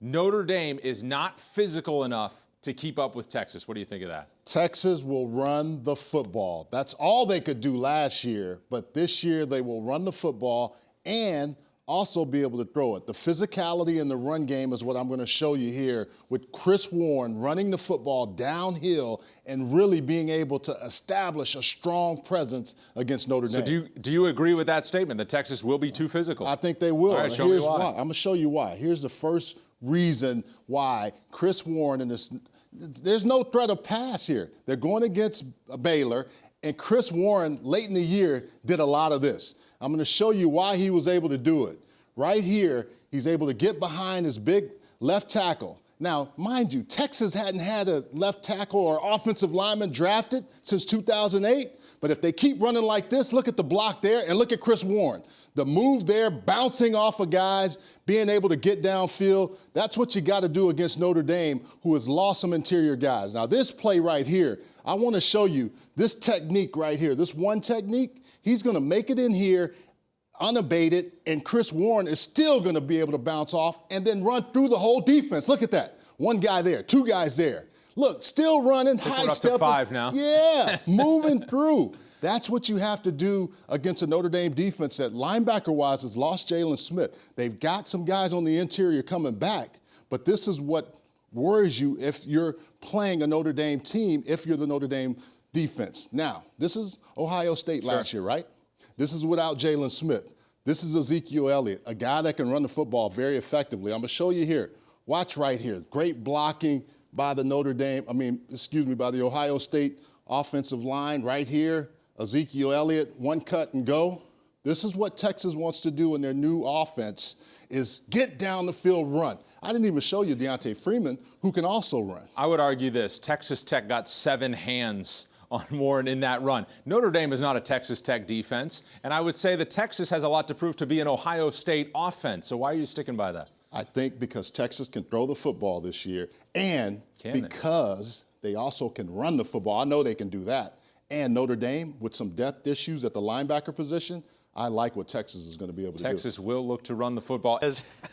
Notre Dame is not physical enough to keep up with Texas. What do you think of that? Texas will run the football. That's all they could do last year, but this year they will run the football and also be able to throw it. The physicality in the run game is what I'm going to show you here with Chris Warren running the football downhill and really being able to establish a strong presence against Notre Dame. So do you agree with that statement that Texas will be too physical? I think they will. All right, show me why. I'm going to show you why. Here's the first reason why Chris Warren and there's no threat of pass here. They're going against Baylor, and Chris Warren late in the year did a lot of this. I'm going to show you why he was able to do it. Right here, he's able to get behind his big left tackle. Now, mind you, Texas hadn't had a left tackle or offensive lineman drafted since 2008. But if they keep running like this, look at the block there and look at Chris Warren. The move there, bouncing off of guys, being able to get downfield, that's what you got to do against Notre Dame, who has lost some interior guys. Now, this play right here, I want to show you this technique right here. This one technique, he's going to make it in here unabated, and Chris Warren is still going to be able to bounce off and then run through the whole defense. Look at that. One guy there, two guys there. Look, still running, high step. We're up to 5 now. Yeah, moving through. That's what you have to do against a Notre Dame defense that linebacker-wise has lost Jalen Smith. They've got some guys on the interior coming back, but this is what worries you if you're playing a Notre Dame team, if you're the Notre Dame defense. Now, this is Ohio State last year, right? This is without Jalen Smith. This is Ezekiel Elliott, a guy that can run the football very effectively. I'm going to show you here. Watch right here. Great blocking by the by the Ohio State offensive line right here. Ezekiel Elliott, one cut and go. This is what Texas wants to do in their new offense is get down the field, run. I didn't even show you Deontay Freeman, who can also run. I would argue this. Texas Tech got 7 hands on Warren in that run. Notre Dame is not a Texas Tech defense, and I would say that Texas has a lot to prove to be an Ohio State offense. So why are you sticking by that? I think because Texas can throw the football this year, and because they also can run the football. I know they can do that. And Notre Dame, with some depth issues at the linebacker position, I like what Texas is going to be able to do. Texas will look to run the football.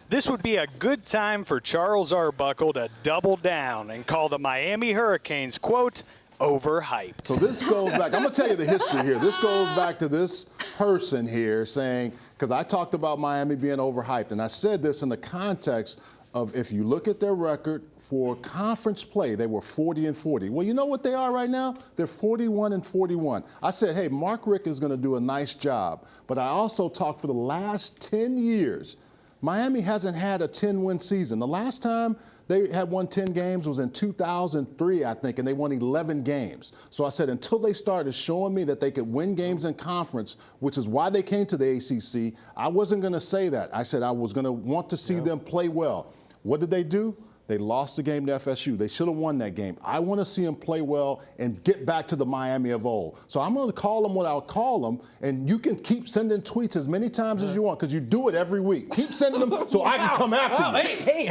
This would be a good time for Charles Arbuckle to double down and call the Miami Hurricanes, quote, overhyped. So this goes back, I'm going to tell you the history here. This goes back to this person here saying, because I talked about Miami being overhyped, and I said this in the context of if you look at their record for conference play, they were 40-40. Well, you know what they are right now? They're 41-41. I said, hey, Mark Richt is going to do a nice job. But I also talked for the last 10 years, Miami hasn't had a 10-win season. The last time they had won 10 games was in 2003, I think, and they won 11 games. So I said until they started showing me that they could win games in conference, which is why they came to the ACC, I wasn't going to say that. I said I was going to want to see them play well. What did they do? They lost the game to FSU. They should have won that game. I want to see them play well and get back to the Miami of old. So I'm going to call them what I'll call them, and you can keep sending tweets as many times as you want because you do it every week. Keep sending them so I can come after you. Hey.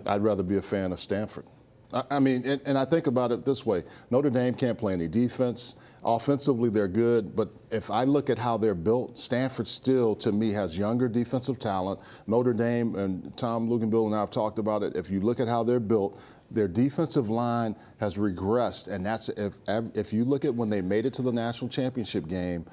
I'd rather be a fan of Stanford. I mean, and I think about it this way. Notre Dame can't play any defense. Offensively, they're good, but if I look at how they're built, Stanford still, to me, has younger defensive talent. Notre Dame, and Tom Luginbill and I have talked about it, if you look at how they're built, their defensive line has regressed, and that's if you look at when they made it to the national championship game,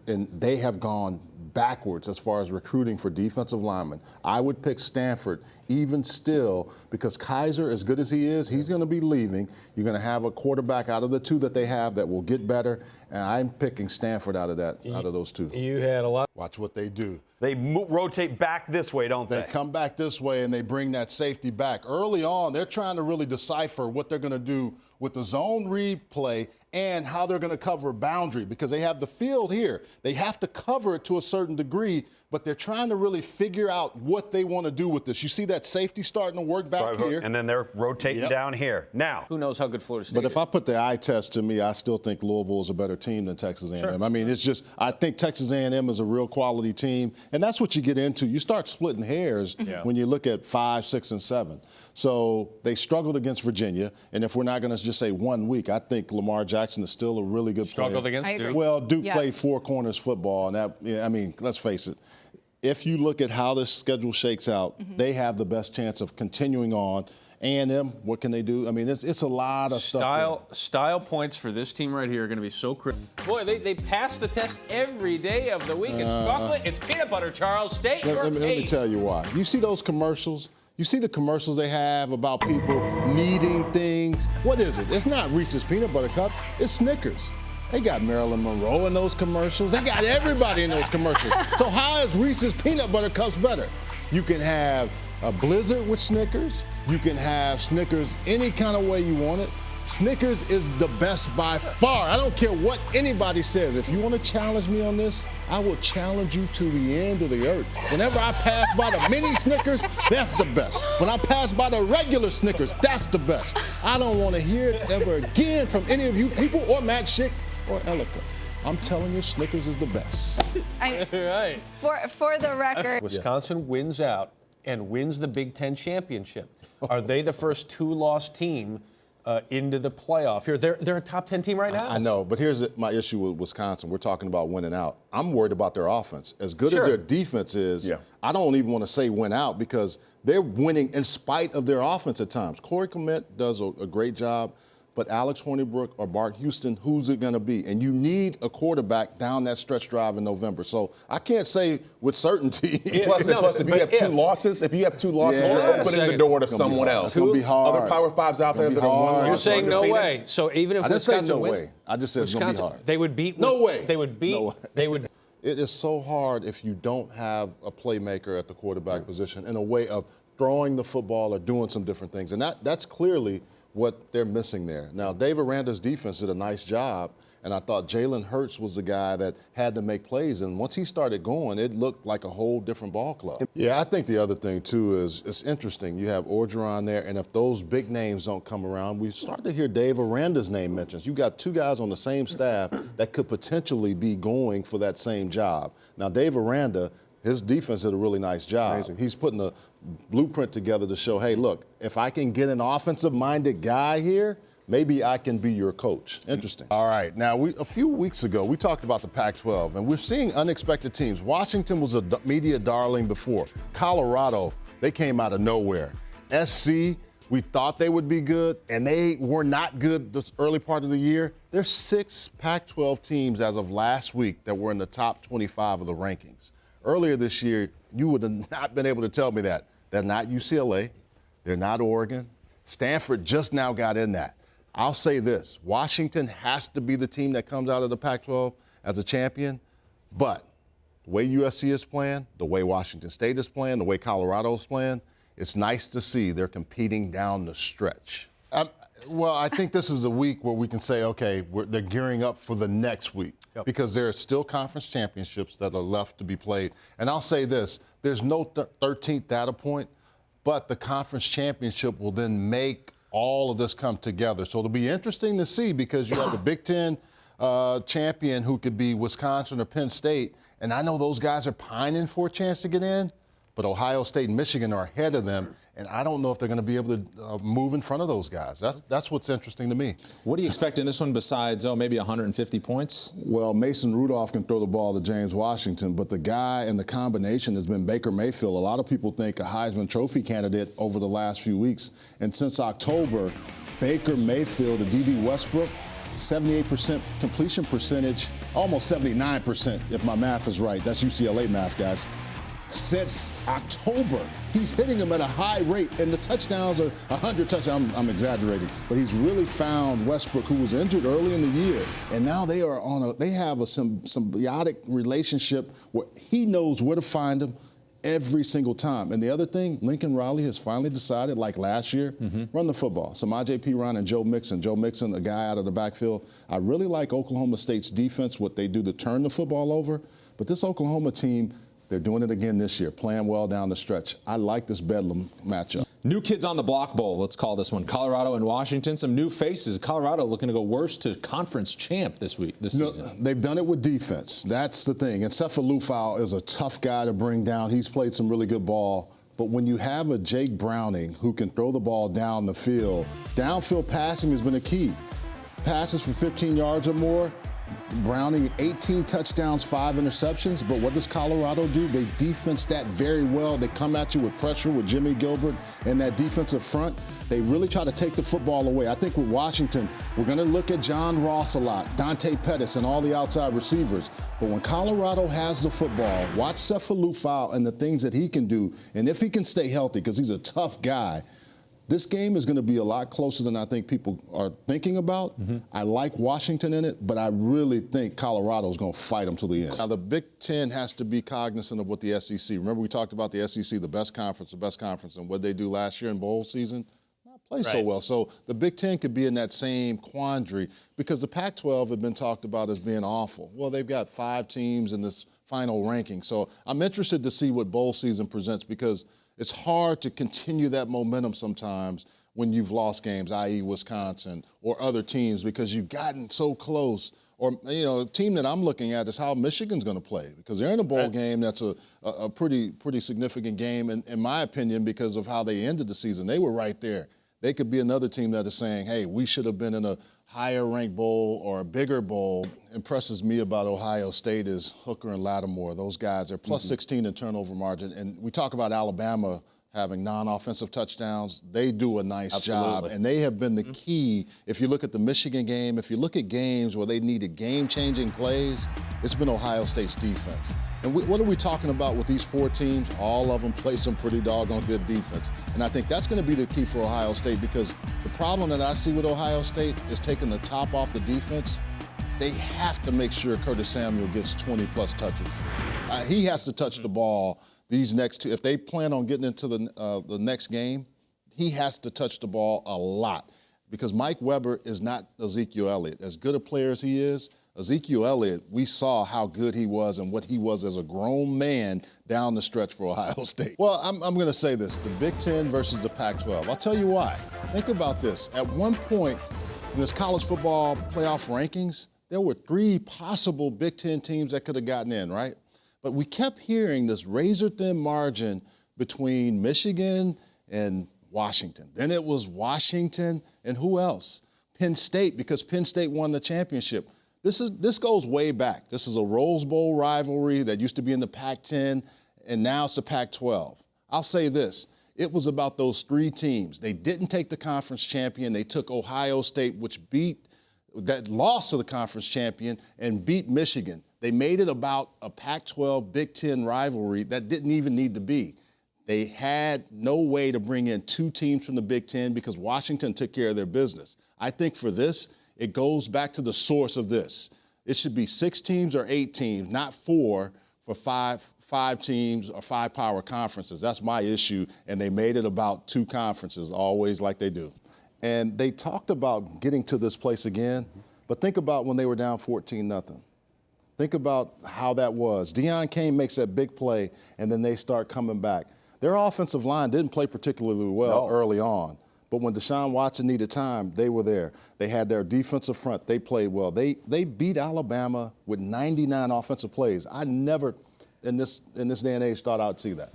and they have gone backwards as far as recruiting for defensive linemen. I would pick Stanford even still because Kaiser, as good as he is, he's going to be leaving. You're going to have a quarterback out of the two that they have that will get better, and I'm picking Stanford out of those two. You had a lot. Watch what they do. They rotate back this way, don't they? They come back this way, and they bring that safety back. Early on, they're trying to really decipher what they're going to do with the zone read play and how they're going to cover boundary because they have the field here. They have to cover it to a certain degree, but they're trying to really figure out what they want to do with this. You see that safety starting to work back here. And then they're rotating down here. Now, who knows how good Florida State But is. if I put the eye test to me, I still think Louisville is a better team than Texas A&M. Sure. I mean, it's just I think Texas A&M is a real quality team, and that's what you get into. You start splitting hairs when you look at 5, 6, and 7. So they struggled against Virginia, and if we're not going to just say 1 week, I think Lamar Jackson is still a really good player. Struggled against Duke. Well, Duke played four corners football, and that, I mean, let's face it. if you look at how this schedule shakes out, they have the best chance of continuing on. A&M, what can they do? I mean, it's a lot of stuff. Style points for this team right here are going to be so critical. Boy, they pass the test every day of the week. It's chocolate, it's peanut butter, Charles. State your Let me tell you why. You see those commercials? You see the commercials they have about people needing things? What is it? It's not Reese's Peanut Butter Cup. It's Snickers. They got Marilyn Monroe in those commercials. They got everybody in those commercials. So how is Reese's Peanut Butter Cups better? You can have a Blizzard with Snickers. You can have Snickers any kind of way you want it. Snickers is the best by far. I don't care what anybody says. If you want to challenge me on this, I will challenge you to the end of the earth. Whenever I pass by the mini Snickers, that's the best. When I pass by the regular Snickers, that's the best. I don't want to hear it ever again from any of you people or Matt Schick or Elika. I'm telling you, Snickers is the best. Right. For the record, Wisconsin wins out and wins the Big Ten championship. Are they the first two-loss team into the playoff here? They're a top 10 team right now. I know, but here's my issue with Wisconsin. We're talking about winning out. I'm worried about their offense. As good as their defense is, I don't even want to say win out because they're winning in spite of their offense at times. Corey Clement does a great job. But Alex Hornibrook or Bart Houston, who's it going to be? And you need a quarterback down that stretch drive in November. So I can't say with certainty. Plus, if you have two losses, you're opening the door to someone else. It's going to be hard. Other Power Fives out there that are one. You're saying no way. So even if I didn't say Wisconsin no wins, way. I just said it's going to be hard. They would beat. No way. They would beat. No way. They would. It is so hard if you don't have a playmaker at the quarterback position in a way of throwing the football or doing some different things. And that's clearly what they're missing there. Now, Dave Aranda's defense did a nice job, and I thought Jalen Hurts was the guy that had to make plays. And once he started going, it looked like a whole different ball club. Yeah, I think the other thing, too, is it's interesting. You have Orgeron there, and if those big names don't come around, we start to hear Dave Aranda's name mentioned. You got two guys on the same staff that could potentially be going for that same job. Now, Dave Aranda, his defense did a really nice job. Amazing. He's putting a blueprint together to show, hey, look, if I can get an offensive-minded guy here, maybe I can be your coach. Interesting. All right. Now, a few weeks ago, we talked about the Pac-12, and we're seeing unexpected teams. Washington was a media darling before. Colorado, they came out of nowhere. SC, we thought they would be good, and they were not good this early part of the year. There's 6 Pac-12 teams as of last week that were in the top 25 of the rankings. Earlier this year, you would have not been able to tell me that. They're not UCLA. They're not Oregon. Stanford just now got in that. I'll say this. Washington has to be the team that comes out of the Pac-12 as a champion. But the way USC is playing, the way Washington State is playing, the way Colorado is playing, it's nice to see they're competing down the stretch. Well, I think this is a week where we can say, okay, they're gearing up for the next week. Yep. Because there are still conference championships that are left to be played. And I'll say this, there's no 13th data point, but the conference championship will then make all of this come together. So it'll be interesting to see because you have the Big Ten champion who could be Wisconsin or Penn State. And I know those guys are pining for a chance to get in, but Ohio State and Michigan are ahead of them. And I don't know if they're going to be able to move in front of those guys. That's what's interesting to me. What do you expect in this one besides, maybe 150 points? Well, Mason Rudolph can throw the ball to James Washington, but the guy and the combination has been Baker Mayfield. A lot of people think a Heisman Trophy candidate over the last few weeks. And since October, Baker Mayfield and D.D. Westbrook, 78% completion percentage, almost 79% if my math is right. That's UCLA math, guys. Since October, he's hitting them at a high rate, and the touchdowns are 100 touchdowns. I'm exaggerating, but he's really found Westbrook, who was injured early in the year, and now they have a symbiotic relationship where he knows where to find him every single time. And the other thing, Lincoln Riley has finally decided, like last year, run the football. Samaje Perine and Joe Mixon. Joe Mixon, a guy out of the backfield. I really like Oklahoma State's defense, what they do to turn the football over, but this Oklahoma team, they're doing it again this year, playing well down the stretch. I like this Bedlam matchup. New kids on the block bowl, let's call this one. Colorado and Washington, some new faces. Colorado looking to go worse to conference champ this season. They've done it with defense. That's the thing. And Sefa Lufau is a tough guy to bring down. He's played some really good ball. But when you have a Jake Browning who can throw the ball down the field, downfield passing has been a key. Passes for 15 yards or more, Browning, 18 touchdowns, 5 interceptions. But what does Colorado do? They defense that very well. They come at you with pressure with Jimmy Gilbert and that defensive front. They really try to take the football away. I think with Washington, we're going to look at John Ross a lot, Dante Pettis, and all the outside receivers. But when Colorado has the football, watch Seth Lufau and the things that he can do. And if he can stay healthy, because he's a tough guy, this game is going to be a lot closer than I think people are thinking about. I like Washington in it, but I really think Colorado is going to fight them to the end. Now, the Big Ten has to be cognizant of what the SEC. Remember, we talked about the SEC, the best conference, and what they do last year in bowl season? Not play so well. So the Big Ten could be in that same quandary because the Pac-12 had been talked about as being awful. Well, they've got 5 teams in this final ranking. So I'm interested to see what bowl season presents because it's hard to continue that momentum sometimes when you've lost games, i.e. Wisconsin or other teams, because you've gotten so close. Or, you know, a team that I'm looking at is how Michigan's going to play because they're in a bowl game that's a pretty significant game, in my opinion, because of how they ended the season. They were right there. They could be another team that is saying, hey, we should have been in a higher-ranked bowl or a bigger bowl. Impresses me about Ohio State is Hooker and Lattimore. Those guys are plus 16 in turnover margin. And we talk about Alabama having non-offensive touchdowns. They do a nice job, and they have been the key. If you look at the Michigan game, if you look at games where they needed game-changing plays, it's been Ohio State's defense. And what are we talking about with these 4 teams? All of them play some pretty doggone good defense. And I think that's going to be the key for Ohio State because the problem that I see with Ohio State is taking the top off the defense. They have to make sure Curtis Samuel gets 20-plus touches. He has to touch the ball these next 2. If they plan on getting into the next game, he has to touch the ball a lot because Mike Weber is not Ezekiel Elliott. As good a player as he is, Ezekiel Elliott, we saw how good he was and what he was as a grown man down the stretch for Ohio State. Well, I'm going to say this, the Big Ten versus the Pac-12. I'll tell you why. Think about this. At one point in this college football playoff rankings, there were 3 possible Big Ten teams that could have gotten in, right? But we kept hearing this razor-thin margin between Michigan and Washington. Then it was Washington and who else? Penn State, because Penn State won the championship. This goes way back. This is a Rose Bowl rivalry that used to be in the Pac-10, and now it's the Pac-12. I'll say this. It was about those 3 teams. They didn't take the conference champion. They took Ohio State, that lost to the conference champion, and beat Michigan. They made it about a Pac-12 Big Ten rivalry that didn't even need to be. They had no way to bring in 2 teams from the Big Ten because Washington took care of their business. I think for this, it goes back to the source of this. It should be 6 teams or 8 teams, not 4 for 5 teams or 5 power conferences. That's my issue, and they made it about 2 conferences, always like they do. And they talked about getting to this place again, but think about when they were down 14-0. Think about how that was. Deion Kane makes that big play, and then they start coming back. Their offensive line didn't play particularly well early on, but when Deshaun Watson needed time, they were there. They had their defensive front. They played well. They beat Alabama with 99 offensive plays. I never, in this day and age, thought I'd see that.